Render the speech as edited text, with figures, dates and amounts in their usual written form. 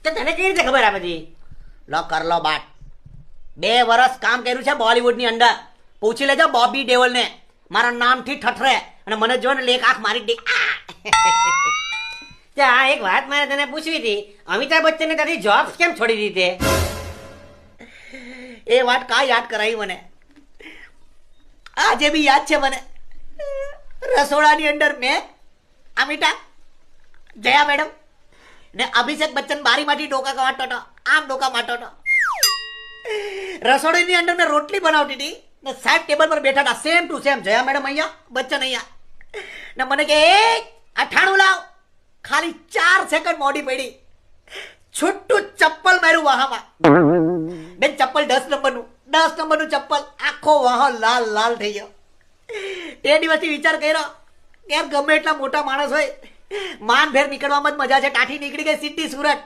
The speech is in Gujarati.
તો તને કેવી રીતે ખબર આ બધી? લો કર લો બાટ. 2 વર્ષ કામ કર્યું છે બોલિવૂડની અંદર. પૂછી લેજો બોબી દેઓલને. મારા નામથી ઠઠરે અને મને જો ને લેખ આંખ મારી દે. આ એક વાત મારે તને પૂછવી હતી. અમિતાભ બચ્ચને તારી જોબ કેમ છોડી દીધી? એ વાત કા યાદ કરાવી મને? આજે બી યાદ છે મને. રસોડાની અંદર મેં, અમિતા, જયા મેડમ ને અભિષેક બચ્ચન બારીમાંથી ડોકા કાઢતો હતો. આમ ડોકા મારતો હતો. રસોડાની અંદર મેં રોટલી બનાવતી હતી ને સાહેબ ટેબલ પર બેઠા હતા. Same to same. Jaya madam અહીંયા, બચ્ચન અહીંયા. ને મને કે 98 લાવ. ખાલી 4 સેકન્ડ મોડી પડી. છૂટું ચપ્પલ માર્યું વાહામાં. બેન ચપ્પલ 10 નંબરનું ચપ્પલ. આખો વાહો લાલ લાલ થઈ ગયો. તે દિવસથી વિચાર કર્યો કે યાર ગમે એટલા મોટા માણસ હોય, માન ભેર નીકળવામાં જ મજા છે. કાઠી નીકળી ગઈ સીધી સુરત.